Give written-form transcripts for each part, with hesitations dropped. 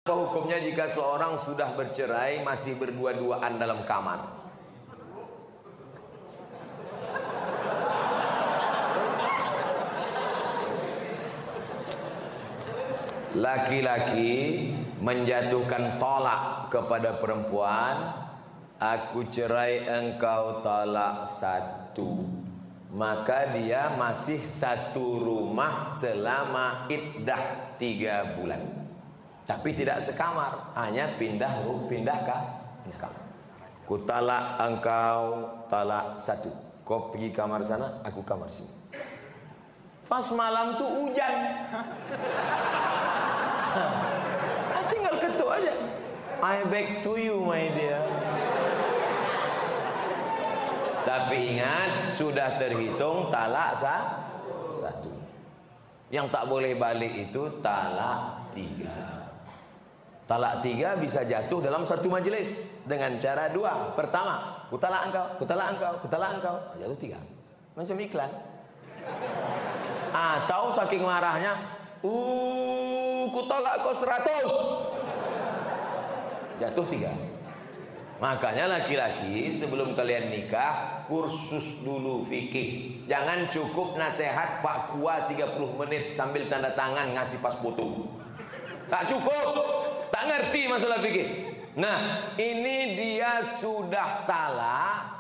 Apa hukumnya jika seorang sudah bercerai masih berdua-duaan dalam kamar? Laki-laki menjatuhkan tolak kepada perempuan, aku cerai engkau talak satu, maka dia masih satu rumah selama iddah 3 bulan, tapi tidak sekamar, hanya pindah kamar. Ku talak engkau talak satu, kau pergi kamar sana, aku kamar sini. Pas malam tuh hujan, tinggal ketuk aja, I back to you my dear. Tapi ingat, sudah terhitung talak satu. Yang tak boleh balik itu talak 3. Talak 3 bisa jatuh dalam satu majelis dengan cara 2. Pertama, ku talak engkau, ku talak engkau, ku talak engkau, jatuh 3. Macam iklan. Atau saking marahnya, ku talak kau 100, jatuh 3. Makanya laki-laki sebelum kalian nikah, kursus dulu fikih. Jangan cukup nasihat Pak Kua 30 menit sambil tanda tangan ngasih pas foto. Tak cukup, tak ngerti masalah fikih. Nah, ini dia sudah talak,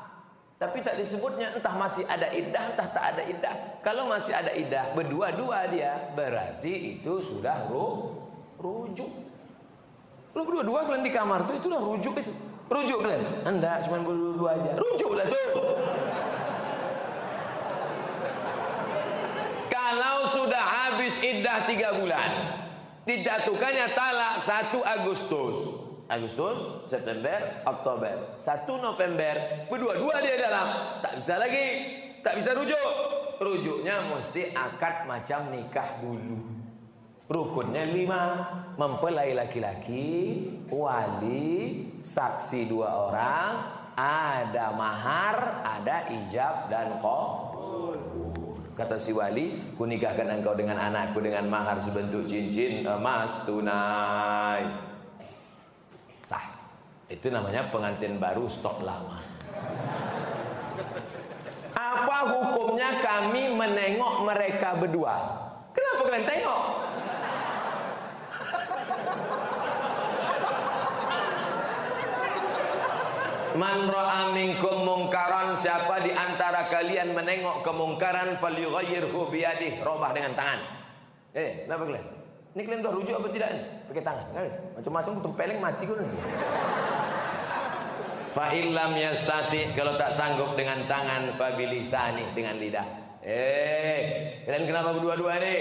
tapi tak disebutnya, entah masih ada iddah, entah tak ada iddah. Kalau masih ada iddah, berdua-dua dia, berarti itu sudah rujuk. Kalau berdua-dua kalian di kamar tuh, itulah rujuk itu. Rujuk kalian? Anda cuma berdua aja. Rujuklah tuh. Kalau sudah habis iddah 3 bulan, dijatuhkannya talak 1 Agustus, September, Oktober, 1 November, berdua-dua dia dalam, tak bisa lagi, tak bisa rujuk. Rujuknya mesti akad macam nikah dulu. Rukunnya 5, mempelai laki-laki, wali, saksi 2 orang, ada mahar, ada ijab dan qabul. Kata si wali, ku nikahkan engkau dengan anakku dengan mahar sebentuk cincin emas tunai. Sah. Itu namanya pengantin baru stok lama. Apa hukumnya kami menengok mereka berdua? Kenapa kalian tengok? Man ra'a minkum mungkaran, siapa di antara kalian menengok kemungkaran, falyughayyirhu biyadihi, robah dengan tangan. Kenapa kalian? Ini kalian udah rujuk apa tidak nih? Pakai tangan. Macam-macam kutu peleng mati kau nanti. Fa illam yastati, kalau tak sanggup dengan tangan, fa bilisani, dengan lidah. Kalian kenapa berdua-dua nih?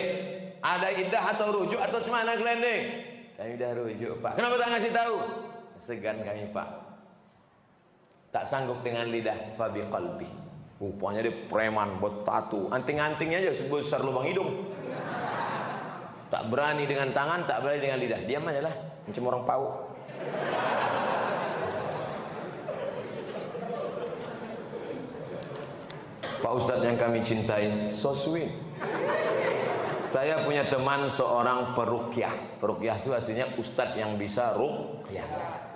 Ada iddah atau rujuk atau cemana kalian nih? Kami udah rujuk, Pak. Kenapa tak ngasih tahu? Segan kami, Pak. Tak sanggup dengan lidah, fabi qalbi. Rupanya dia preman, bertatu, anting-antingnya aja sebesar lubang hidung. Tak berani dengan tangan, tak berani dengan lidah. Diam aja lah, macam orang pau. Pak Ustadz yang kami cintai, so sweet. Saya punya teman seorang peruqyah. Peruqyah itu artinya ustadz yang bisa ruqyah.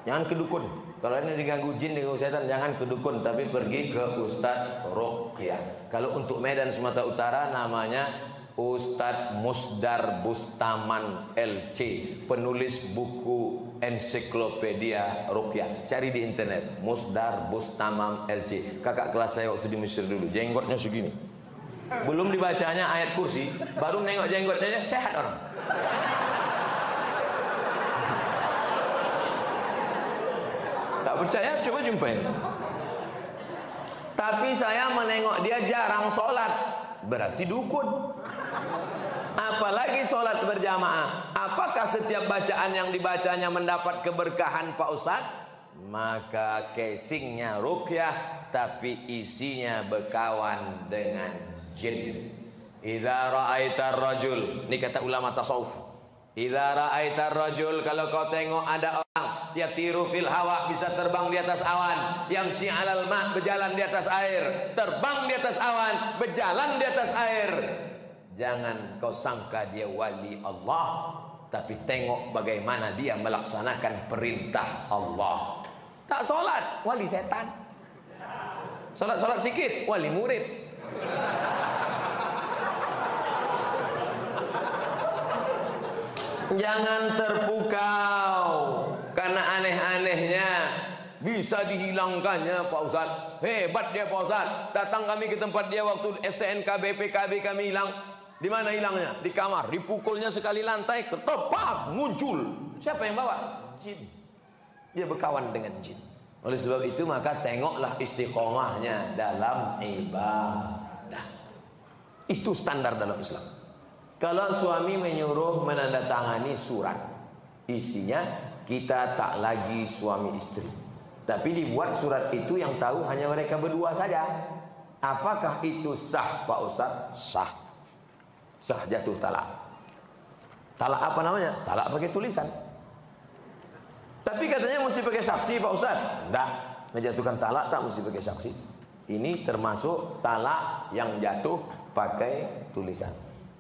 Jangan ke dukun. Kalau ini diganggu jin, diganggu setan, jangan ke dukun, tapi pergi ke ustadz ruqyah. Kalau untuk Medan Sumatera Utara namanya Ustadz Musdar Bustaman LC, penulis buku ensiklopedia ruqyah. Cari di internet, Musdar Bustaman LC. Kakak kelas saya waktu di Mesir dulu, jenggotnya segini. Belum dibacanya ayat kursi, baru nengok jenggotnya, sehat orang. Tak percaya, coba jumpain. Tapi saya menengok dia jarang sholat, berarti dukun. Apalagi sholat berjamaah. Apakah setiap bacaan yang dibacanya mendapat keberkahan Pak Ustadz? Maka casingnya ruqyah, tapi isinya berkawan dengan jin. Idza ra'aitar rajul, ini kata ulama tasawuf. Idza ra'aitar rajul, kalau kau tengok ada orang yatiru fil hawa, bisa terbang di atas awan, yamsi 'alal ma', berjalan di atas air, terbang di atas awan, berjalan di atas air, jangan kau sangka dia wali Allah, tapi tengok bagaimana dia melaksanakan perintah Allah. Tak sholat, wali setan. Sholat sikit, wali murid. Jangan terpukau karena aneh-anehnya. Bisa dihilangkannya Pak Ustaz. Hebat dia Pak Ustaz. Datang kami ke tempat dia waktu STNK BPKB kami hilang. Di mana hilangnya? Di kamar. Dipukulnya sekali lantai, ketepak muncul. Siapa yang bawa? Jin. Dia berkawan dengan jin. Oleh sebab itu maka tengoklah istiqomahnya dalam ibadah. Itu standar dalam Islam. Kalau suami menyuruh menandatangani surat, isinya kita tak lagi suami istri, tapi dibuat surat itu yang tahu hanya mereka berdua saja. Apakah itu sah Pak Ustaz? Sah. Sah jatuh talak. Talak apa namanya? Talak pakai tulisan. Tapi katanya mesti pakai saksi Pak Ustaz. Enggak, menjatuhkan talak tak mesti pakai saksi. Ini termasuk talak yang jatuh pakai tulisan.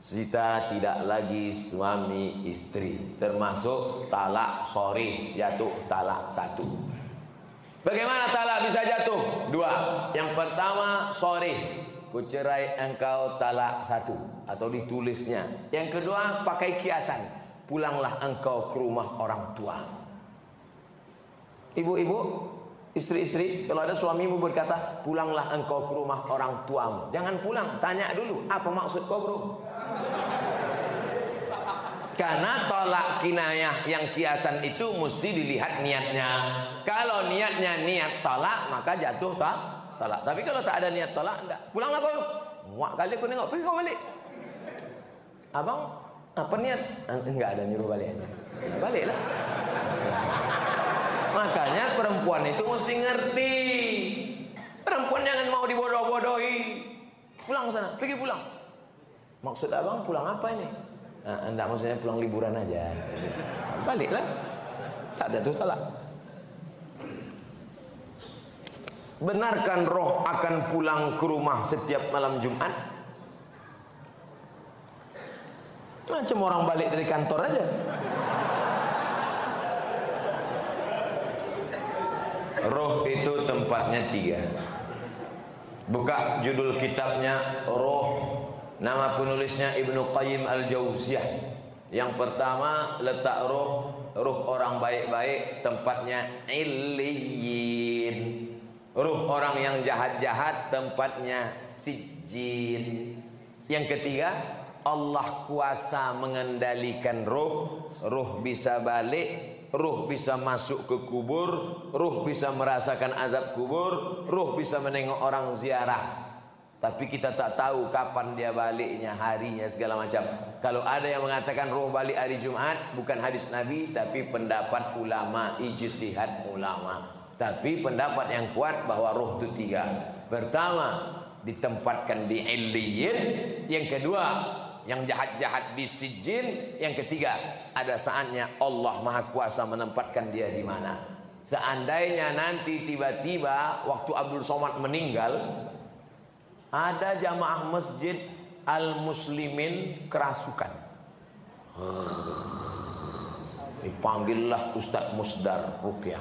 Kita tidak lagi suami istri, termasuk talak sorry, jatuh talak satu. Bagaimana talak bisa jatuh? Dua. Yang pertama sorry, kucerai engkau talak satu, atau ditulisnya. Yang kedua pakai kiasan, pulanglah engkau ke rumah orang tua. Ibu-ibu, istri-istri, kalau ada suamimu berkata pulanglah engkau ke rumah orang tuamu, jangan pulang, tanya dulu apa maksud kau bro. Karena tolak kinayah yang kiasan itu mesti dilihat niatnya. Kalau niatnya niat tolak, maka jatuh tolak. Tapi kalau tak ada niat tolak, enggak. Pulanglah kau. Muak kali aku nengok, pergi kau balik. Abang, apa niat? Enggak ada nyuruh balik. Baliklah. Makanya perempuan itu mesti ngerti. Perempuan jangan mau dibodoh-bodohi. Pulang sana, pergi pulang. Maksud abang pulang apa ini? Enggak, maksudnya pulang liburan aja. Baliklah. Tak ada tuh talak. Benarkan roh akan pulang ke rumah setiap malam Jumat? Macam orang balik dari kantor aja. Roh itu tempatnya tiga. Buka judul kitabnya Roh. Nama penulisnya Ibnu Qayyim Al-Jauziyah. Yang pertama letak roh orang baik-baik tempatnya Illiyin. Ruh orang yang jahat-jahat tempatnya Sijjin. Yang ketiga, Allah kuasa mengendalikan ruh. Ruh bisa balik, ruh bisa masuk ke kubur, ruh bisa merasakan azab kubur, ruh bisa menengok orang ziarah. Tapi kita tak tahu kapan dia baliknya, harinya, segala macam. Kalau ada yang mengatakan roh balik hari Jumat, bukan hadis Nabi, tapi pendapat ulama, ijtihad ulama. Tapi pendapat yang kuat bahwa roh itu tiga. Pertama, ditempatkan di Illiyin. Yang kedua, yang jahat-jahat di Sijjin. Yang ketiga, ada saatnya Allah Maha Kuasa menempatkan dia di mana. Seandainya nanti tiba-tiba waktu Abdul Somad meninggal, ada jamaah masjid Al-Muslimin kerasukan. Dipanggillah Ustaz Musdar Ruqyah.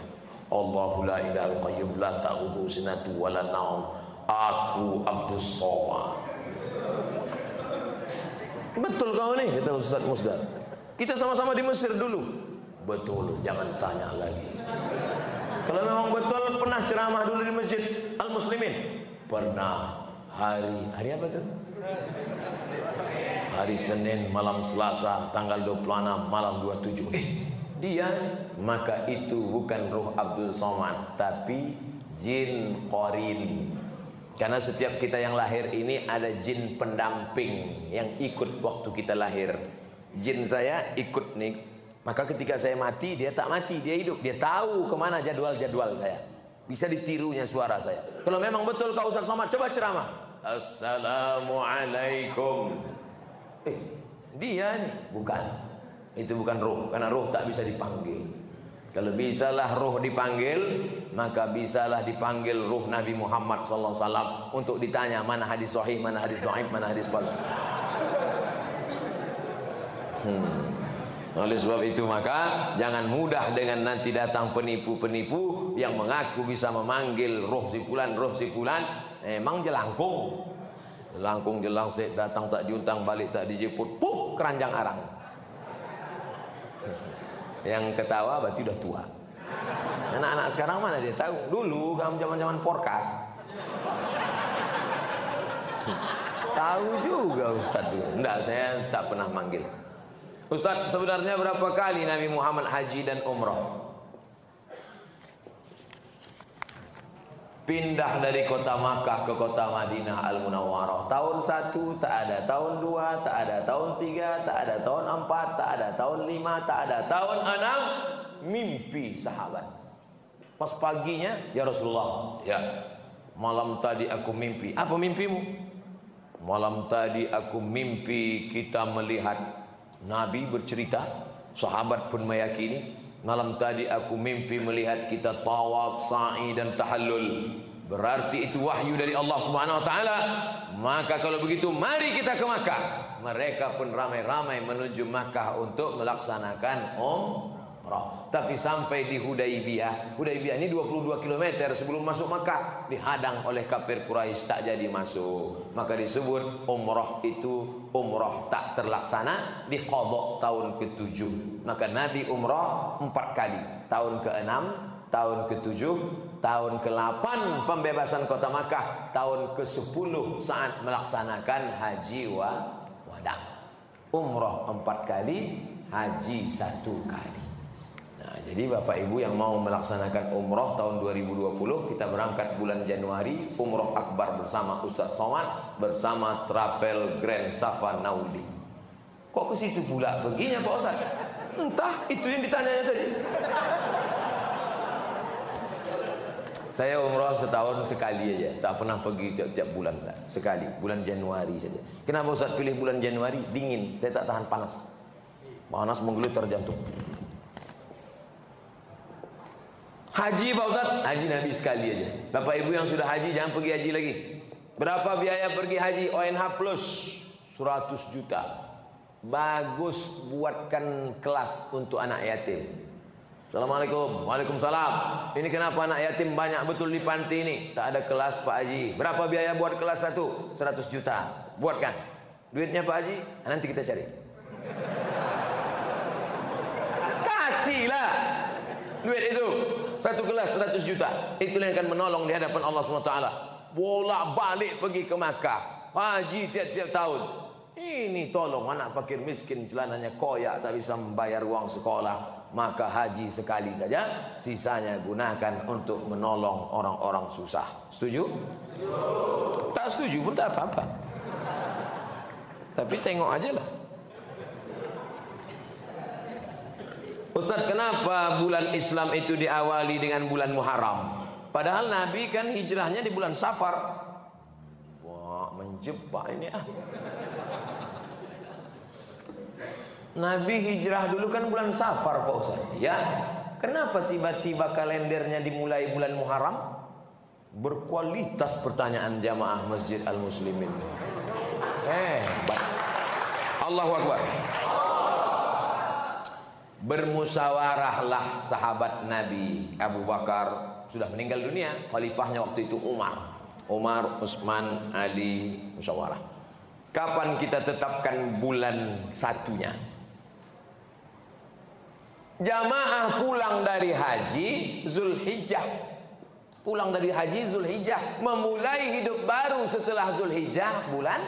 Allahu la ilaha qayyum la ta'khudhuhu sinatun wa la naum. Aku Abdul Somad. Betul kau nih, kata Ustaz Musdar. Kita sama-sama di Mesir dulu. Betul, jangan tanya lagi. Kalau memang betul, pernah ceramah dulu di Masjid Al-Muslimin? Pernah. Hari apa tuh? Hari Senin malam Selasa tanggal 26 malam 27. Dia, maka itu bukan ruh Abdul Somad, tapi jin qarin. Karena setiap kita yang lahir ini ada jin pendamping yang ikut waktu kita lahir. Jin saya ikut nih, maka ketika saya mati dia tak mati, dia hidup. Dia tahu kemana jadwal-jadwal saya. Bisa ditirunya suara saya. Kalau memang betul kau Ustaz Somad, coba ceramah. Assalamualaikum. Dia nih, bukan. Itu bukan roh, karena roh tak bisa dipanggil. Kalau bisalah roh dipanggil, maka bisalah dipanggil roh Nabi Muhammad SAW untuk ditanya mana hadis sahih, mana hadis dhaif, mana hadis palsu. Oleh sebab itu maka jangan mudah dengan nanti datang penipu-penipu yang mengaku bisa memanggil roh si fulan, emang jelangkung. Jelangkung jelangsik, datang tak diuntang, balik tak dijemput, keranjang arang. Yang ketawa berarti udah tua. Anak-anak sekarang mana dia tahu? Dulu zaman-zaman porkas. Tahu juga Ustaz itu. Enggak, saya tak pernah manggil. Ustaz, sebenarnya berapa kali Nabi Muhammad haji dan umrah? Pindah dari kota Makkah ke kota Madinah Al-Munawwarah. Tahun 1 tak ada, tahun 2 tak ada, tahun 3 tak ada, tahun 4 tak ada, tahun 5 tak ada, tahun 6 mimpi sahabat. Pas paginya, ya Rasulullah, ya, malam tadi aku mimpi. Apa mimpimu? Malam tadi aku mimpi kita melihat Nabi bercerita, sahabat pun meyakini. Malam tadi aku mimpi melihat kita tawaf, sa'i dan tahallul. Berarti itu wahyu dari Allah Subhanahu wa taala. Maka kalau begitu mari kita ke Makkah. Mereka pun ramai-ramai menuju Makkah untuk melaksanakan umrah. Tapi sampai di Hudaybiyah. Hudaybiyah ini 22 km sebelum masuk Makkah, dihadang oleh kafir Quraisy, tak jadi masuk. Maka disebut umrah itu umrah tak terlaksana, diqadha tahun ke-7. Maka Nabi umrah 4 kali. Tahun ke-6, tahun ke-7, tahun ke-8 pembebasan kota Makkah, tahun ke-10 saat melaksanakan haji wada. Umrah 4 kali, haji 1 kali. Nah, jadi Bapak Ibu yang mau melaksanakan umrah tahun 2020, kita berangkat bulan Januari, umrah akbar bersama Ustaz Somad, bersama Travel Grand Safa Nauli. Kok ke situ pula perginya Pak Ustaz? Entah, itu yang ditanyanya tadi. Saya umrah setahun sekali aja, tak pernah pergi tiap-tiap bulan, sekali, bulan Januari saja. Kenapa Ustaz pilih bulan Januari? Dingin, saya tak tahan panas. Panas menggelitar jantung. Haji Pak Ustaz, haji Nabi sekali aja. Bapak Ibu yang sudah haji jangan pergi haji lagi. Berapa biaya pergi haji? ONH plus 100 juta. Bagus buatkan kelas untuk anak yatim. Assalamualaikum. Waalaikumsalam. Ini kenapa anak yatim banyak betul di panti ini? Tak ada kelas Pak Haji. Berapa biaya buat kelas 1? 100 juta. Buatkan. Duitnya Pak Haji, nanti kita cari. Kasihlah duit itu. Satu kelas 100 juta. Itulah yang akan menolong di hadapan Allah SWT. Bolak balik pergi ke Makkah, haji tiap-tiap tahun. Ini tolong anak fakir miskin, celananya koyak, tak bisa membayar uang sekolah. Maka haji sekali saja, sisanya gunakan untuk menolong orang-orang susah. Setuju? Tak setuju pun tak apa-apa. Tapi tengok aja lah. Ustaz, kenapa bulan Islam itu diawali dengan bulan Muharram? Padahal Nabi kan hijrahnya di bulan Safar. Wah, menjebak ini ah. Nabi hijrah dulu kan bulan Safar Pak Ustaz. Ya. Kenapa tiba-tiba kalendernya dimulai bulan Muharram? Berkualitas pertanyaan jamaah Masjid Al-Muslimin. Hebat. Allahu Akbar. Bermusyawarahlah sahabat Nabi. Abu Bakar sudah meninggal dunia, khalifahnya waktu itu Umar, Utsman, Ali, musyawarah. Kapan kita tetapkan bulan satunya? Jamaah pulang dari haji Zulhijjah. Pulang dari haji Zulhijjah, memulai hidup baru setelah Zulhijjah bulan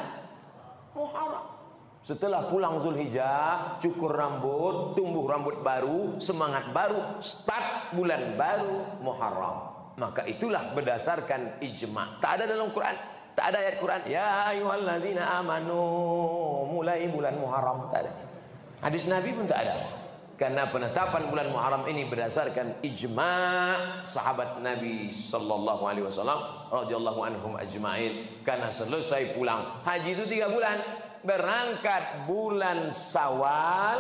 Muharram. Setelah pulang Zulhijjah, cukur rambut, tumbuh rambut baru, semangat baru, start bulan baru Muharram. Maka itulah berdasarkan ijma'. Tak ada dalam Quran, tak ada ayat Quran, ya ayyuhalladzina amanu, mulai bulan Muharram, tak ada. Hadis Nabi pun tak ada. Karena penetapan bulan Muharram ini berdasarkan ijma' sahabat Nabi sallallahu alaihi wasallam radhiyallahu anhum ajma'in. Karena selesai pulang haji itu 3 bulan. Berangkat bulan Syawal,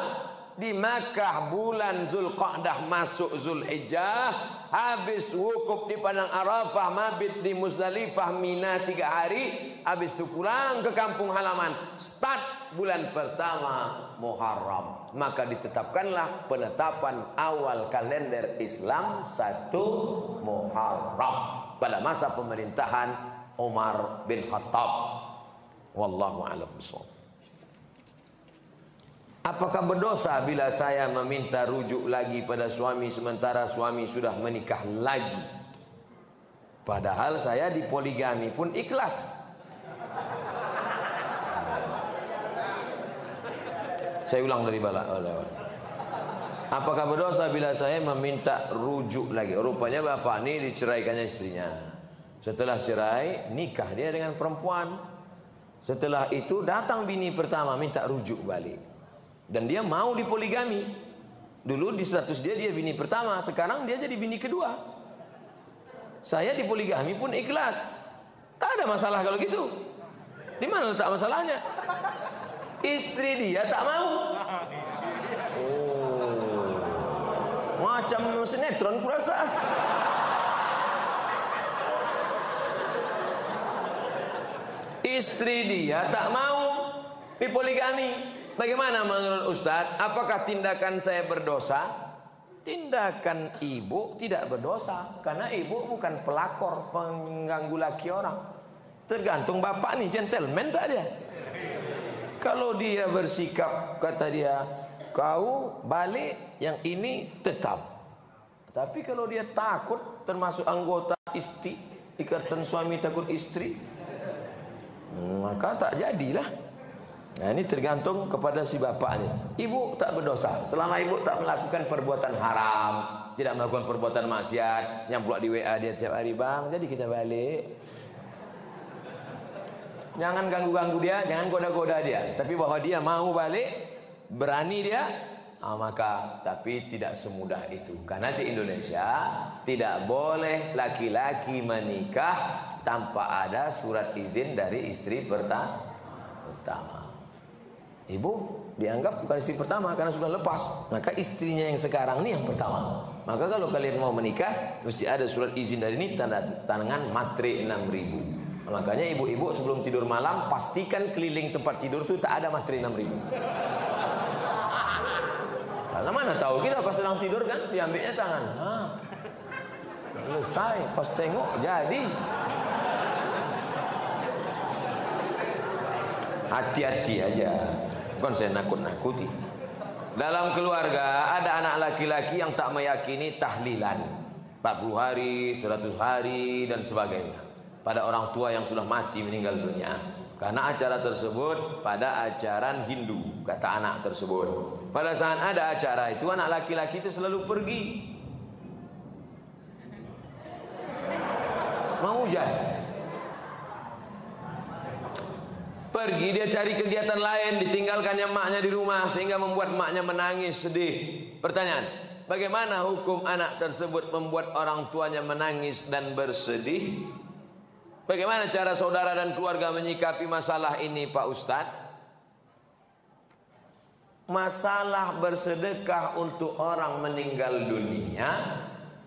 di Makkah bulan Zulqa'dah, masuk Zulhijjah, habis wukuf di padang Arafah, mabit di Muzdalifah, Mina 3 hari, habis itu pulang ke kampung halaman, start bulan pertama Muharram. maka ditetapkanlah penetapan awal kalender Islam 1 Muharram pada masa pemerintahan Umar bin Khattab. Wallahu a'lam bishawab. Apakah berdosa bila saya meminta rujuk lagi pada suami sementara suami sudah menikah lagi? Padahal saya dipoligami pun ikhlas. Saya ulang dari bala. Apakah berdosa bila saya meminta rujuk lagi? Rupanya bapak ini diceraikannya istrinya. Setelah cerai, nikah dia dengan perempuan. Setelah itu datang bini pertama minta rujuk balik. Dan dia mau dipoligami. Dulu di status dia bini pertama, sekarang dia jadi bini kedua. Saya dipoligami pun ikhlas. Tak ada masalah kalau gitu. Di mana letak masalahnya? Istri dia tak mau. Oh, macam sinetron kurasa. Istri dia tak mau dipoligami. Bagaimana menurut Ustadz? Apakah tindakan saya berdosa? Tindakan ibu tidak berdosa, karena ibu bukan pelakor pengganggu laki orang. Tergantung bapak nih, gentleman tak dia? Kalau dia bersikap, kata dia, kau balik, yang ini tetap. Tapi kalau dia takut, termasuk anggota istri, ikatan suami takut istri, maka tak jadilah. Nah, ini tergantung kepada si bapaknya. Ibu tak berdosa selama ibu tak melakukan perbuatan haram, tidak melakukan perbuatan maksiat. Yang pula di WA dia tiap hari, bang, jadi kita balik. Jangan ganggu-ganggu dia, jangan goda-goda dia. Tapi bahwa dia mau balik, berani dia, maka tapi tidak semudah itu. Karena di Indonesia tidak boleh laki-laki menikah tanpa ada surat izin dari istri pertama. Ibu dianggap bukan istri pertama karena sudah lepas, maka istrinya yang sekarang ini yang pertama. Maka kalau kalian mau menikah, mesti ada surat izin dari ini, tanda tangan matre 6.000. Makanya ibu-ibu sebelum tidur malam pastikan keliling tempat tidur itu tak ada matre 6.000. Karena mana tahu kita pas sedang tidur kan diambilnya tangan. Selesai, pas tengok jadi. Hati-hati aja. Bukan saya nakut-nakuti. Dalam keluarga ada anak laki-laki yang tak meyakini tahlilan 40 hari, 100 hari dan sebagainya pada orang tua yang sudah mati meninggal dunia. Karena acara tersebut pada ajaran Hindu, kata anak tersebut. Pada saat ada acara itu anak laki-laki itu selalu pergi. Mau hujan. Pergi dia cari kegiatan lain, ditinggalkannya maknya di rumah sehingga membuat maknya menangis sedih. Pertanyaan, bagaimana hukum anak tersebut membuat orang tuanya menangis dan bersedih? Bagaimana cara saudara dan keluarga menyikapi masalah ini, Pak Ustadz? Masalah bersedekah untuk orang meninggal dunia,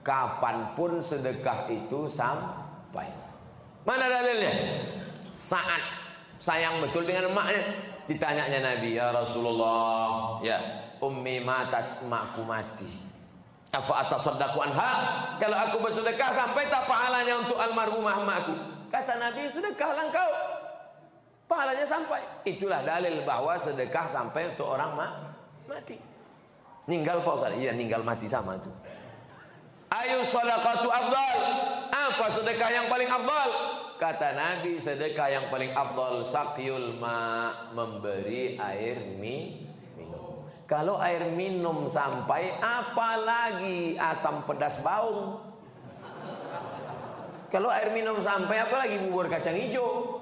kapanpun sedekah itu sampai. Mana dalilnya? Saat sayang betul dengan emaknya, ditanyanya Nabi, ya Rasulullah, ya ummi matat, emakku mati, apa atasaddaqu anha, kalau aku bersedekah sampai tak pahalanya untuk almarhumah emakku? Kata Nabi, sedekahlah engkau, pahalanya sampai. Itulah dalil bahwa sedekah sampai untuk orang mati. Ninggal Pak Ustaz? Iya, ninggal mati sama itu. Ayu sadaqatu afdal, apa sedekah yang paling afdal? Kata Nabi, sedekah yang paling afdal saqyul ma, memberi air minum. Kalau air minum sampai, apalagi asam pedas baung. Kalau air minum sampai, apalagi bubur kacang hijau.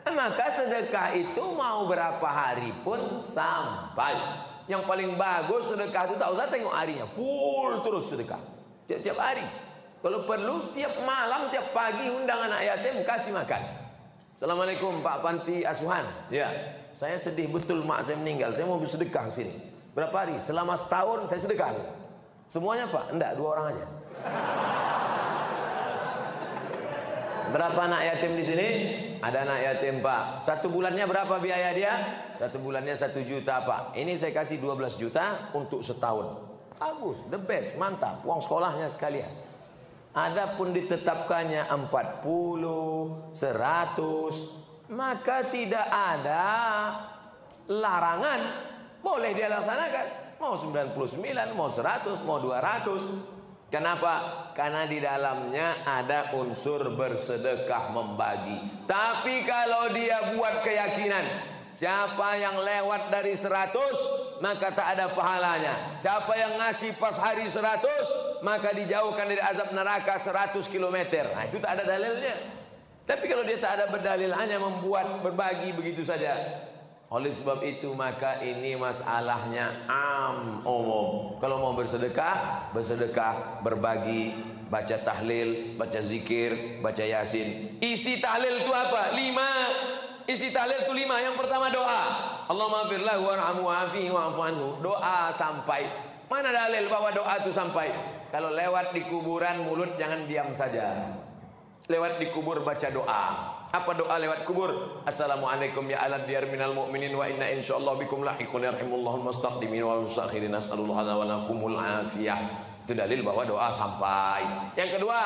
Maka sedekah itu mau berapa hari pun sampai. Yang paling bagus sedekah itu tak usah tengok harinya, full terus sedekah tiap-tiap hari. Kalau perlu tiap malam, tiap pagi undang anak yatim, kasih makan. Assalamualaikum Pak Panti Asuhan. Ya, saya sedih betul mak saya meninggal. Saya mau bersedekah ke sini. Berapa hari? Selama setahun saya sedekah. Semuanya Pak? Enggak, 2 orang aja. Berapa anak yatim di sini? Ada anak yatim Pak, 1 bulannya berapa biaya dia? 1 bulannya 1 juta Pak. Ini saya kasih 12 juta untuk setahun. Bagus, the best, mantap. Uang sekolahnya sekalian. Adapun ditetapkannya 40, 100, maka tidak ada larangan. Boleh dia laksanakan. Mau 99, mau 100, mau 200. Kenapa? Karena di dalamnya ada unsur bersedekah membagi. Tapi kalau dia buat keyakinan, siapa yang lewat dari 100 maka tak ada pahalanya. Siapa yang ngasih pas hari 100 maka dijauhkan dari azab neraka 100 km. Nah, itu tak ada dalilnya. Tapi kalau dia tak ada berdalil, hanya membuat berbagi begitu saja. Oleh sebab itu maka ini masalahnya umum. Kalau mau bersedekah, bersedekah, berbagi, baca tahlil, baca zikir, baca yasin. Isi tahlil itu apa? 5. Isi tahlil itu 5. Yang pertama doa. Allahumma firlahu warhamhu wa'afihi wa'fu anhu. Doa sampai. Mana dalil bahwa doa itu sampai? Kalau lewat di kuburan, mulut jangan diam saja. Lewat di kubur baca doa. Apa doa lewat kubur? Assalamualaikum ya ala diyar minal mu'minin wa inna insyaallah bikum lahiqun yarhimullahul mustaqdimin wal mustakhirin nas'alullah wa lakumul afiyah. Itu dalil bahwa doa sampai. Yang kedua,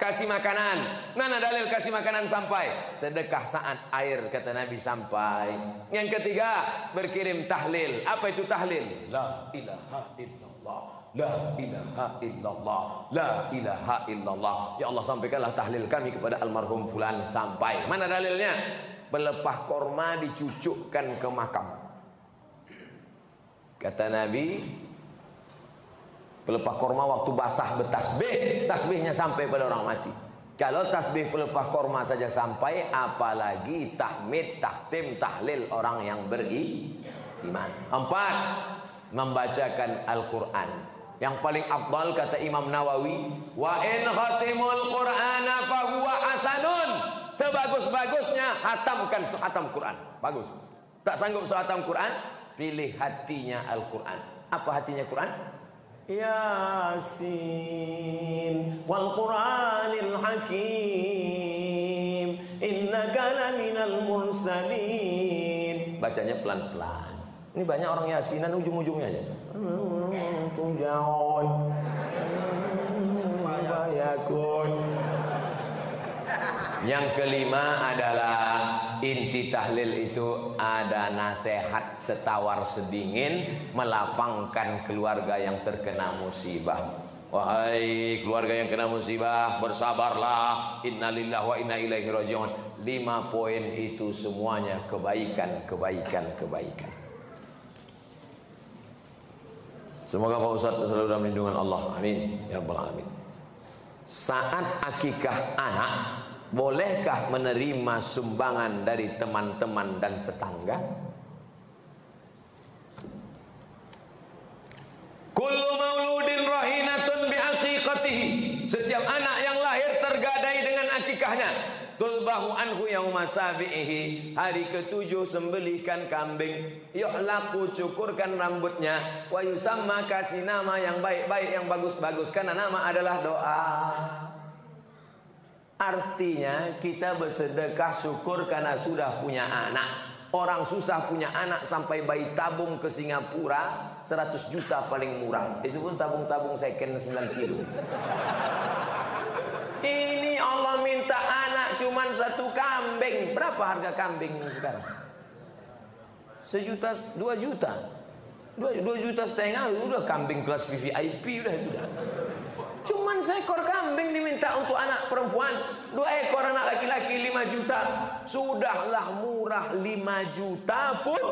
kasih makanan. Mana dalil kasih makanan sampai? Sedekah saat air, kata Nabi, sampai. Yang ketiga, berkirim tahlil. Apa itu tahlil? La ilaha illallah, la ilaha illallah, la ilaha illallah. Ya Allah, sampaikanlah tahlil kami kepada almarhum fulan, sampai. Mana dalilnya? Pelepah korma dicucukkan ke makam. Kata Nabi, pelepah korma waktu basah bertasbih, tasbihnya sampai pada orang mati. Kalau tasbih pelepah korma saja sampai, apalagi tahmid, tahtim, tahlil orang yang beriman. 4, membacakan Al-Quran. Yang paling afdal kata Imam Nawawi, wa in khatimul Qur'ana fahuwa hasanun. Sebagus-bagusnya hatamkan sehatam Quran. Bagus. Tak sanggup sehatam Quran, pilih hatinya Al-Quran. Apa hatinya Quran? Yasin wal Qur'anil Hakim innaka laminal mursalin. Bacanya pelan-pelan. Ini banyak orang yasinan ujung-ujungnya aja. Tujaon bayakun. Yang kelima adalah inti tahlil itu ada nasihat setawar sedingin melapangkan keluarga yang terkena musibah. Wahai keluarga yang kena musibah, bersabarlah. Innalillahi wa inna ilaihi rajiun. 5 poin itu semuanya kebaikan, kebaikan, kebaikan. Semoga Pak Ustaz selalu dalam lindungan Allah. Amin ya rabbal alamin. Saat akikah anak, bolehkah menerima sumbangan dari teman-teman dan tetangga? Kullu mauludin rahinatun biaqiqatihi. Setiap anak yang lahir tergadai dengan akikahnya. Tulbahu anhu yauma sabihi. Hari ke-7 sembelihkan kambing. Yuhlaku, cukurkan rambutnya. Wa yusamma, kasih nama yang baik-baik, yang bagus-bagus. Karena nama adalah doa. Artinya kita bersedekah syukur karena sudah punya anak. Orang susah punya anak sampai bayi tabung ke Singapura 100 juta paling murah. Itu pun tabung-tabung second 9 kilo. Ini Allah minta anak cuman 1 kambing. Berapa harga kambing sekarang? 1 juta, 2 juta. 2,5 juta udah kambing kelas VIP udah itu dah. Cuman 1 ekor kambing diminta untuk anak perempuan, 2 ekor anak laki-laki 5 juta. Sudahlah murah 5 juta pun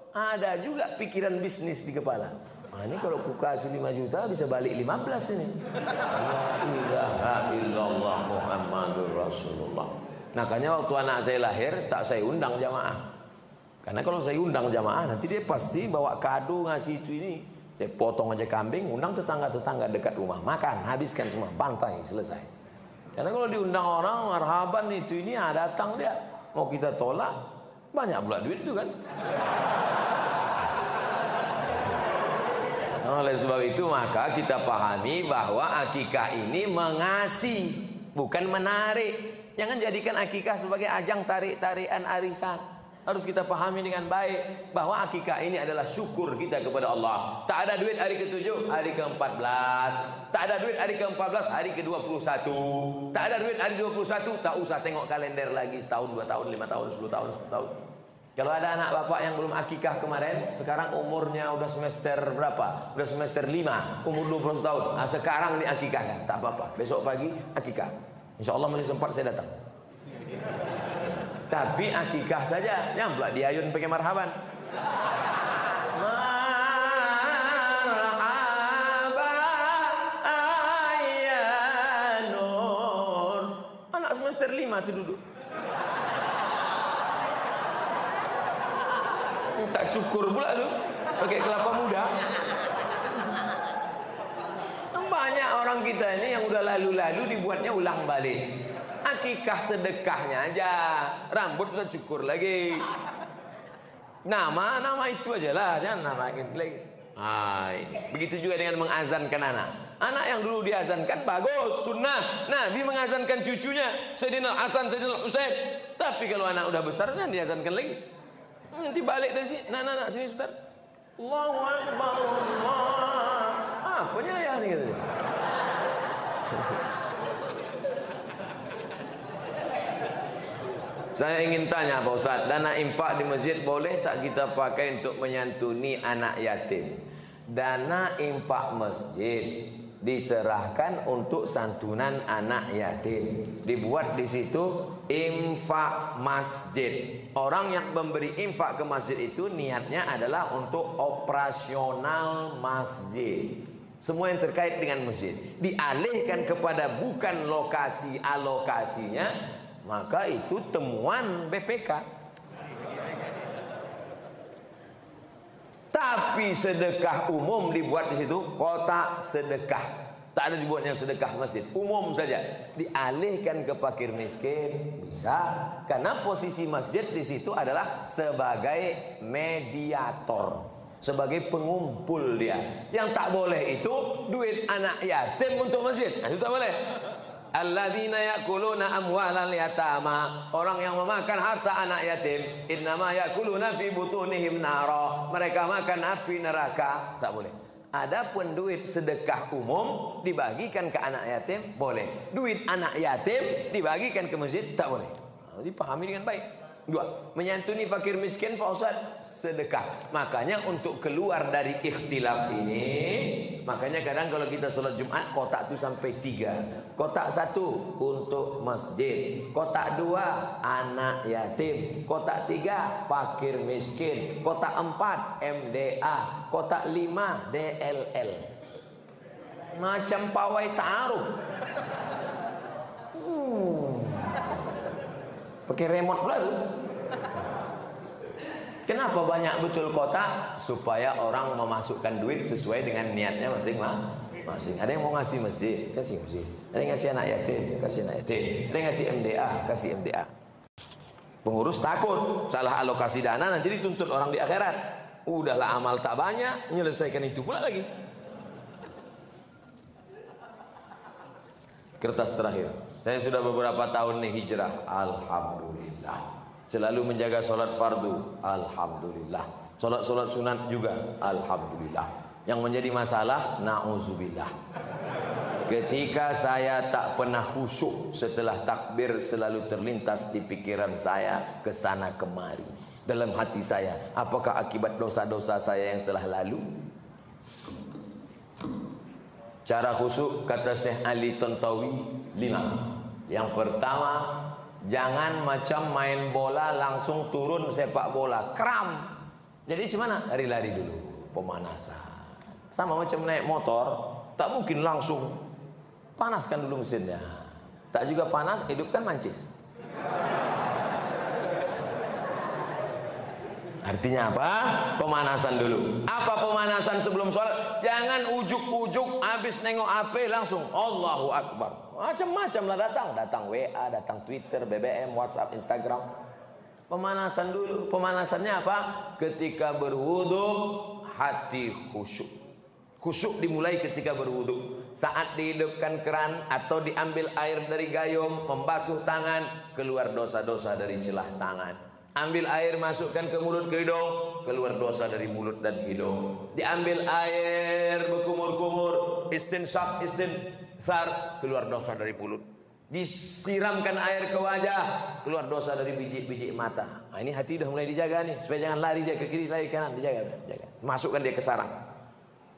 ada juga pikiran bisnis di kepala. Nah, ini kalau ku kasih 5 juta bisa balik 15 ini. La ilaha illallah Muhammadur Rasulullah. Makanya waktu anak saya lahir tak saya undang jamaah. Karena kalau saya undang jamaah nanti dia pasti bawa kado ngasih itu ini. Dia potong aja kambing, undang tetangga-tetangga dekat rumah, makan, habiskan semua, bantai, selesai. Karena kalau diundang orang marhaban itu ini datang dia, mau kita tolak, banyak pula duit itu kan. Oleh sebab itu maka kita pahami bahwa akikah ini mengasih, bukan menarik. Jangan jadikan akikah sebagai ajang tarik-tarian arisan. Harus kita pahami dengan baik bahwa akikah ini adalah syukur kita kepada Allah. Tak ada duit hari ke-7, hari ke-14. Tak ada duit hari ke-14, hari ke-21. Tak ada duit hari 21, tak usah tengok kalender lagi setahun, 2 tahun, 5 tahun, 10 tahun, 10 tahun. Kalau ada anak bapak yang belum akikah kemarin, sekarang umurnya udah semester berapa? Udah semester 5, umur 20 tahun. Nah, sekarang diakikahkan, tak apa-apa. Besok pagi akikah. Insya Allah masih sempat saya datang. Tapi akikah saja, nyamplak diayun pakai marhaban. Marhaba ayyanun. Anak semester 5 itu duduk. Tak cukur pula tu, pakai kelapa muda. Banyak orang kita ini yang udah lalu-lalu dibuatnya ulang balik. Akikah sedekahnya aja, rambut sudah cukur lagi. Nama itu aja lah, jangan nama lagi. Ini. Begitu juga dengan mengazankan anak. Anak yang dulu diazankan bagus, sunnah. Nabi mengazankan cucunya, Sayyidina Hasan, Sayyidina Husain. Tapi kalau anak udah besar, jangan diazankan lagi. Nanti balik dari sini, nak sini sebentar. Allahu Akbar, Allah. Apanya ya nih gitu. Saya ingin tanya Pak Ustaz, dana infak di masjid boleh tak kita pakai untuk menyantuni anak yatim? Dana infak masjid diserahkan untuk santunan anak yatim. Dibuat di situ infak masjid. Orang yang memberi infak ke masjid itu niatnya adalah untuk operasional masjid. Semua yang terkait dengan masjid dialihkan kepada bukan lokasi alokasinya, maka itu temuan BPK. Tapi sedekah umum dibuat di situ kotak sedekah. Tak ada dibuatnya sedekah masjid, umum saja. Dialihkan ke fakir miskin bisa, karena posisi masjid di situ adalah sebagai mediator, sebagai pengumpul dia. Yang tak boleh itu duit anak yatim untuk masjid. Nah, itu tak boleh. Alladzina yakuluna amwalal yatama, orang yang memakan harta anak yatim, innama yakuluna fi butunihim nara, mereka makan api neraka. Tak boleh. Adapun duit sedekah umum dibagikan ke anak yatim boleh. Duit anak yatim dibagikan ke masjid tak boleh. Dipahami dengan baik. 2. Menyantuni fakir miskin Pak Ustaz, sedekah. Makanya untuk keluar dari ikhtilaf ini, makanya kadang kalau kita sholat Jumat kotak itu sampai 3. Kotak 1 untuk masjid, kotak 2 anak yatim, kotak 3 fakir miskin, kotak 4 MDA, kotak 5 DLL. Macam pawai ta'aruf. Pakai remote pula tu. Kenapa banyak betul kotak? Supaya orang memasukkan duit sesuai dengan niatnya masing-masing. Ada yang mau ngasih masjid, kasih masjid. Ada yang ngasih anak yatim, kasih anak yatim. Ada yang ngasih MDA, kasih MDA. Pengurus takut salah alokasi dana nanti dituntut orang di akhirat. Udahlah amal tak banyak, menyelesaikan itu pula lagi. Kertas terakhir. Saya sudah beberapa tahun nih hijrah, alhamdulillah. Selalu menjaga sholat fardu, alhamdulillah. Sholat sunat juga, alhamdulillah. Yang menjadi masalah, na'udzubillah. Ketika saya tak pernah khusyuk setelah takbir, selalu terlintas di pikiran saya kesana kemari. Dalam hati saya, apakah akibat dosa-dosa saya yang telah lalu? Cara khusyuk kata Syekh Ali Tontowi 5. Yang pertama, jangan macam main bola langsung turun sepak bola, kram. Jadi gimana? Lari-lari dulu, pemanasan. Sama macam naik motor, tak mungkin langsung panaskan dulu mesinnya. Tak juga panas, hidupkan mancis. Artinya apa? Pemanasan dulu. Apa pemanasan sebelum sholat? Jangan ujuk-ujuk habis nengok HP langsung Allahu Akbar. Macam-macam lah datang WA, datang Twitter, BBM, WhatsApp, Instagram. Pemanasan dulu. Pemanasannya apa? Ketika berwudu hati khusyuk. Khusyuk dimulai ketika berwudu. Saat dihidupkan keran atau diambil air dari gayung, membasuh tangan, keluar dosa-dosa dari celah tangan. Ambil air, masukkan ke mulut, ke hidung, keluar dosa dari mulut dan hidung. Diambil air, berkumur-kumur, istinsyaq, istinthar, keluar dosa dari mulut. Disiramkan air ke wajah, keluar dosa dari biji-biji mata. Nah, ini hati udah mulai dijaga nih, supaya jangan lari dia ke kiri, lari ke kanan, dijaga. Masukkan dia ke sarang.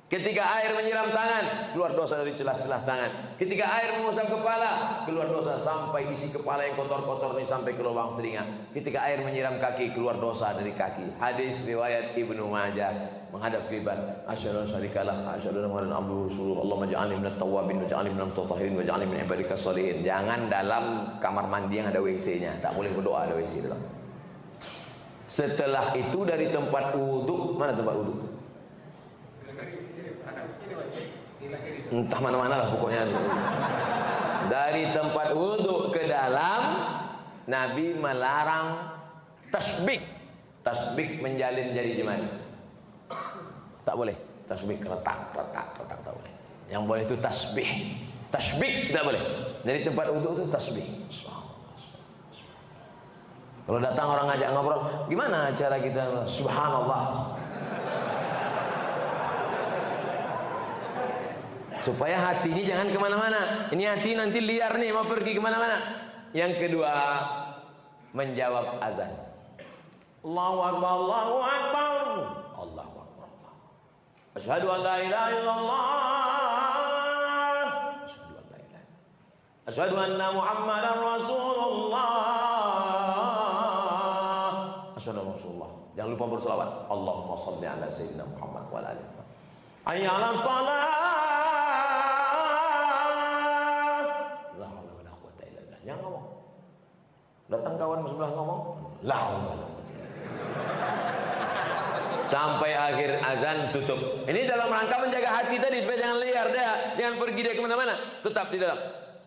Ketika air menyiram tangan, keluar dosa dari celah-celah tangan. Ketika air mengusap kepala, keluar dosa sampai isi kepala yang kotor-kotor ini sampai ke lubang telinga. Ketika air menyiram kaki, keluar dosa dari kaki. Hadis riwayat Ibnu Majah, menghadap kiblat. Asyhadu an la ilaha illallah, asyhadu anna Muhammadan abduhu wa rasuluhu. Allahumma ij'alni minat tawwabin waj'alni minal mutatahhirin waj'alni min ibadika sholihin. Jangan dalam kamar mandi yang ada WC-nya, tak boleh berdoa ada WC dalam. Setelah itu dari tempat wudu, mana tempat wudu? Entah mana-mana lah pokoknya. Dari tempat wudhu ke dalam, Nabi melarang tasbih. Tasbih menjalin jari jemari. Tak boleh. Tasbih retak tak boleh. Yang boleh itu tasbih. Tasbih tak boleh. Dari tempat wudhu itu tasbih. Kalau datang orang ngajak ngobrol, gimana cara kita? Subhanallah. Supaya hati ini jangan kemana-mana. Ini hati nanti liar nih, mau pergi kemana-mana. Yang kedua, menjawab azan. Allahu Akbar, Allahu Akbar, Allahu Akbar. Asyhadu an la ilaha illallah, asyhadu an la ilaha, asyhadu anna Muhammadar Rasulullah, asyhadu anna Rasulullah. Jangan lupa berselawat. Allahumma shalli ala sayyidina Muhammad wa ala alihi. Hayya 'alas shalah. Jangan ngomong. Datang kawan sebelah ngomong, sampai akhir azan tutup. Ini dalam rangka menjaga hati tadi supaya jangan liar dia, jangan pergi dia kemana-mana. Tetap di dalam.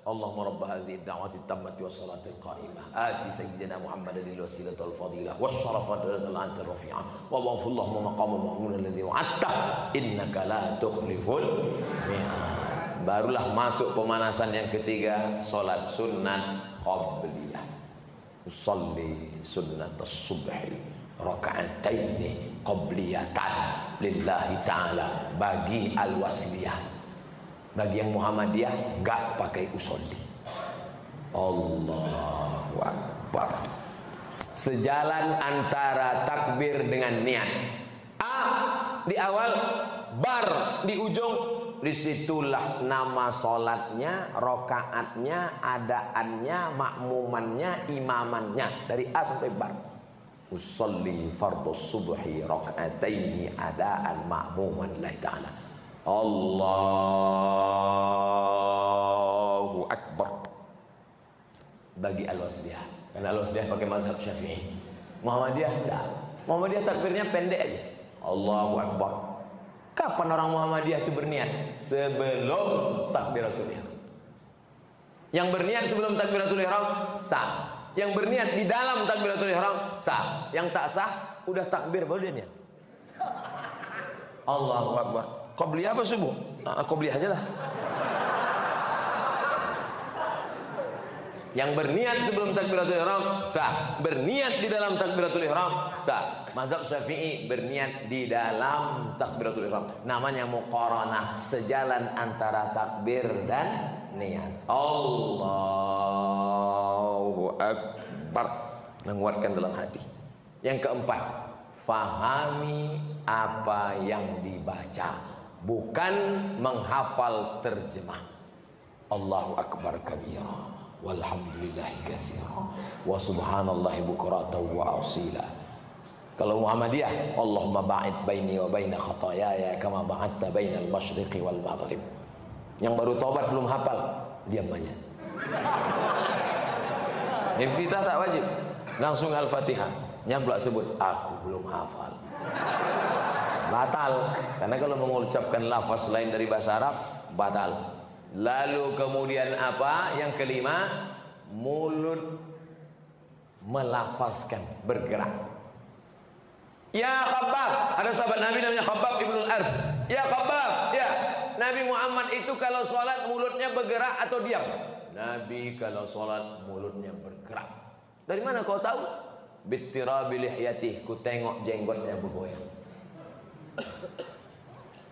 Allahumma rabb hadhihi ad-da'wati at-tammati was-salati al-qa'imah. Ati sayyidina Muhammadan al-wasilata wal-fadilah was-sharafa al-anta rafi'ah. Wa wafallahu maqama mahmud alladhi wa'atta innaka la tukhliful mi'ad. Barulah masuk pemanasan yang ketiga, solat sunat qabliyah. Usalli sunnat as-subhi raka'ataini qabliyatan lillahi ta'ala. Bagi al-wasliyah, bagi yang Muhammadiyah enggak pakai usolli. Allahu Akbar. Sejalan antara takbir dengan niat. Di awal, bar di ujung. Disitulah nama solatnya, rokaatnya, adaannya, makmumannya, imamannya. Dari A sampai bar. Usalli fardhu subhi raka'ataini adaan makmuman lillahi ta'ala. Allahu Akbar. Bagi al-wasliyah. Karena al-wasliyah pakai mazhab Syafi'i. Muhammadiyah enggak. Muhammadiyah takbirnya pendek aja. Allahu Akbar. Kapan orang Muhammadiyah itu berniat? Sebelum takbiratul ihram. Yang berniat sebelum takbiratul ihram sah. Yang berniat di dalam takbiratul ihram sah. Yang tak sah udah takbir baru dia niat. Allahu Akbar. Qabliyah apa subuh? Qabliyah aja lah. Yang berniat sebelum takbiratul ihram sah. Berniat di dalam takbiratul ihram sah. Mazhab Syafi'i berniat di dalam takbiratul ihram. Namanya muqaranah, sejalan antara takbir dan niat. Allahu Akbar. Menguatkan dalam hati. Yang keempat, fahami apa yang dibaca, bukan menghafal terjemah. Allahu Akbar kabira. Walhamdulillahi katsira wa subhanallahi bukratan wa asila. Kalau Muhammadiyah, Allahumma ba'id baini wa baina khataayaya kama ba'adta bainal masyriqi wal maghrib. Yang baru taubat belum hafal, diam aja. Iftitah tak wajib, langsung Al-Fatihah. Nyamplak sebut, aku belum hafal. Batal, karena kalau mengucapkan lafaz lain dari bahasa Arab, batal. Lalu kemudian apa? Yang kelima, mulut melafazkan, bergerak. Ya Khabbab, ada sahabat Nabi namanya Khabbab ibn al-Arth. Ya Khabbab, ya Nabi Muhammad itu kalau sholat mulutnya bergerak atau diam? Nabi kalau sholat mulutnya bergerak. Dari mana kau tahu? Bittirabi lihyatih, ku tengok jenggotnya bergoyang.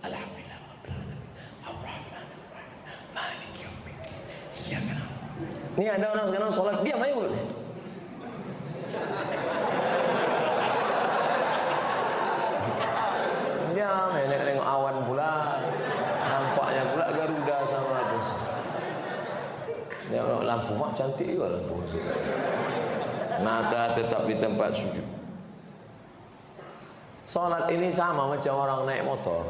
Alhamdulillah rabbil alamin, arrahmanir rahim, maliki yaumiddin, iyyaka na'budu. Ini ada orang sekarang sholat diam aja mulutnya. Diam, nengok awan pula, nampaknya pula Garuda sama aku. Nengok lampu mak cantik juga lampu. Mata tetap di tempat sujud. Salat ini sama macam orang naik motor.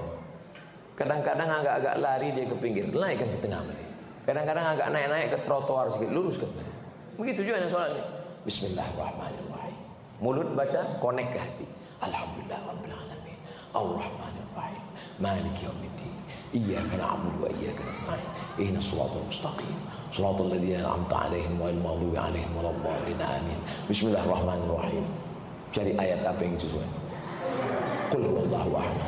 Kadang-kadang agak-agak lari dia ke pinggir, naikkan ke tengah balik. Kadang-kadang agak naik-naik ke trotoar sedikit, luruskan balik. Begitu juga yang salat ini. Bismillahirrahmanirrahim. Mulut baca, connect ke hati. Alhamdulillah rabbil alamin, arrahmanir rahim, maliki yaumiddin, iyyaka na'budu wa iyyaka nasta'in, ihdinas siratal mustaqim, siratal ladzina an'amta 'alaihim ghairil maghdubi 'alaihim waladdallin, amin. Bismillahirrahmanirrahim. Cari ayat apa yang sesuai. Qul huwallahu ahad.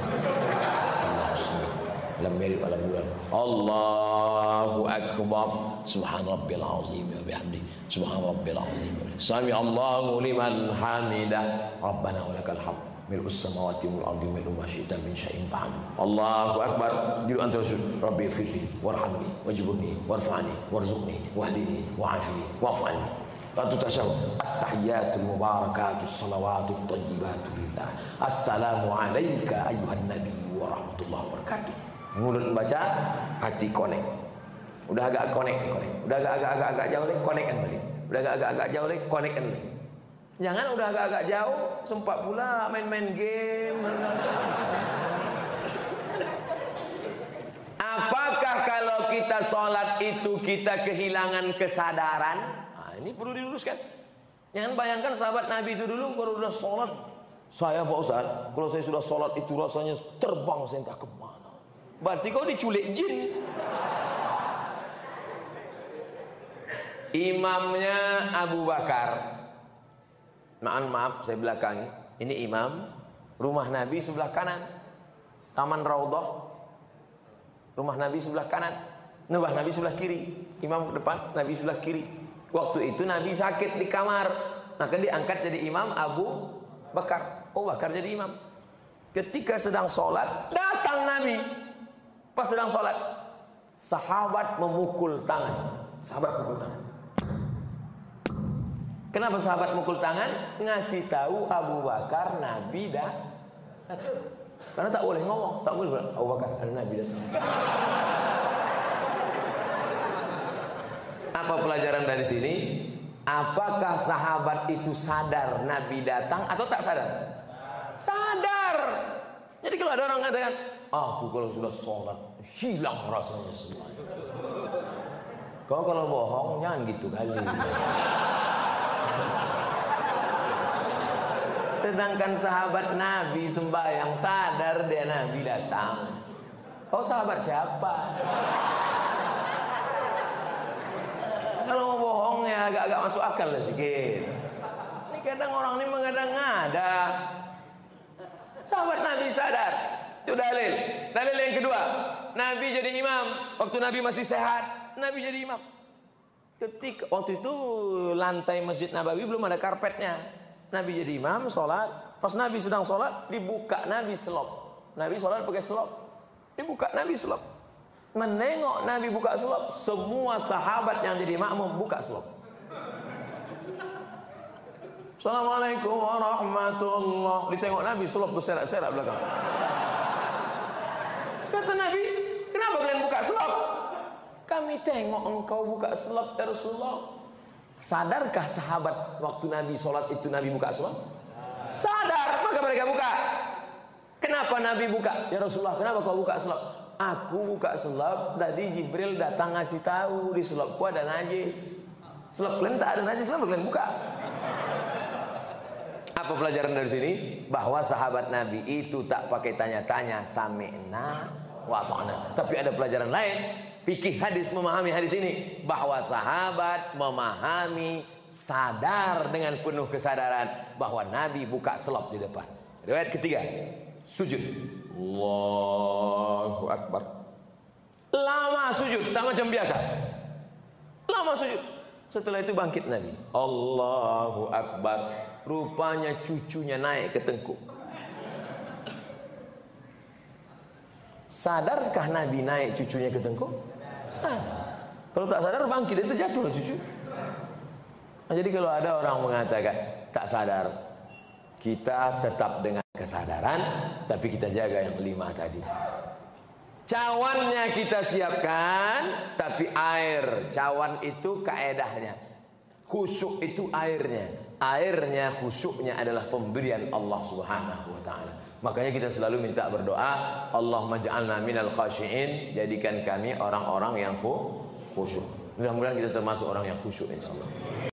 Lam yalid wa lam yulad. Allahu akbar. Subhan rabbil azim wa bihamdihi. Subhan rabbil azim. Sami Allahu liman hamidah. Rabbana wa lakal hamd. Mil'us samawati wal ardi mil'u ma syi'ta min syai'in ba'd. Allahu akbar. Jiru anta rasul. Rabbi firli warhamni wajburni warfa'ni warzuqni wahdini wa'afini wa'fu anni. Satu tasyahud. At-tahiyyatul mubarakatus salawatut thayyibatul lillah. Assalamu alayka ayyuhan nabiy wa rahmatullahi wa barakatuh. Mulut baca, hati connect. Udah agak connect. Udah agak jauh lagi, connectkan balik. Udah agak jauh lagi, connectkan balik. Jangan udah agak jauh, sempat pula main-main game. Apakah kalau kita sholat itu kita kehilangan kesadaran? Nah, ini perlu diluruskan. Jangan bayangkan sahabat Nabi itu dulu kalau sudah sholat, saya Pak Ustaz, kalau saya sudah sholat itu rasanya terbang saya entah kemana. Berarti kau diculik jin. Imamnya Abu Bakar. Maaf saya belakangi. Ini imam. Rumah Nabi sebelah kanan. Taman Raudhah. Rumah Nabi sebelah kanan. Rumah Nabi sebelah kiri. Imam ke depan, Nabi sebelah kiri. Waktu itu Nabi sakit di kamar. Maka diangkat jadi imam Abu Bakar. Abu Bakar jadi imam. Ketika sedang sholat, datang Nabi. Pas sedang sholat, sahabat memukul tangan. Sahabat memukul tangan. Kenapa sahabat memukul tangan? Ngasih tahu Abu Bakar Nabi dah datang. Karena tak boleh ngomong, tak boleh bilang Abu Bakar ada Nabi datang. Apa pelajaran dari sini? Apakah sahabat itu sadar Nabi datang atau tak sadar? Sadar. Jadi kalau ada orang katakan, aku kalau sudah sholat hilang rasanya semua. Kau kalau bohong jangan gitu kali. Sedangkan sahabat Nabi sembahyang sadar dia Nabi datang. Kau sahabat siapa? Kalau mau bohong ya agak-agak masuk akal lah sedikit. Ini kadang orang ini mengada-ngada. Sahabat Nabi sadar. Itu dalil. Dalil yang kedua, Nabi jadi imam. Waktu Nabi masih sehat, Nabi jadi imam. Ketika waktu itu lantai Masjid Nabawi belum ada karpetnya. Nabi jadi imam, sholat. Pas Nabi sedang sholat, dibuka Nabi selop. Nabi sholat pakai selop. Dibuka Nabi selop. Menengok Nabi buka selop, semua sahabat yang jadi makmum buka selop. Assalamualaikum warahmatullahi. Ditengok Nabi selop berserak-serak belakang. Kata Nabi, kenapa kalian buka selop? Kami tengok engkau buka selop ya Rasulullah. Sadarkah sahabat waktu Nabi sholat itu Nabi buka selop? Sadar, maka mereka buka. Kenapa Nabi buka? Ya Rasulullah, kenapa kau buka selop? Aku buka selop, tadi Jibril datang ngasih tahu di selopku ada najis. Selop kalian tak ada najis, kenapa kalian buka? Apa pelajaran dari sini? Bahwa sahabat Nabi itu tak pakai tanya-tanya, sami'na wa ta'na. Tapi ada pelajaran lain. Fikih hadis memahami hadis ini, bahwa sahabat memahami sadar dengan penuh kesadaran bahwa Nabi buka selop di depan. Riwayat ketiga, sujud. Allahu Akbar. Lama sujud, tak macam biasa. Lama sujud. Setelah itu bangkit Nabi. Allahu Akbar. Rupanya cucunya naik ke tengkuk. Sadarkah Nabi naik cucunya ke tengkuk? Sadar. Kalau tak sadar bangkit, itu jatuh cucu. Nah, jadi kalau ada orang mengatakan tak sadar, kita tetap dengan kesadaran, tapi kita jaga yang 5 tadi. Cawannya kita siapkan, tapi air. Cawan itu kaedahnya. Khusyuk itu airnya. Airnya, khusyuknya adalah pemberian Allah Subhanahu wa ta'ala. Makanya kita selalu minta berdoa, Allahumma ja'alna minal khashi'in, jadikan kami orang-orang yang khusyuk. Mudah-mudahan kita termasuk orang yang khusyuk insyaallah.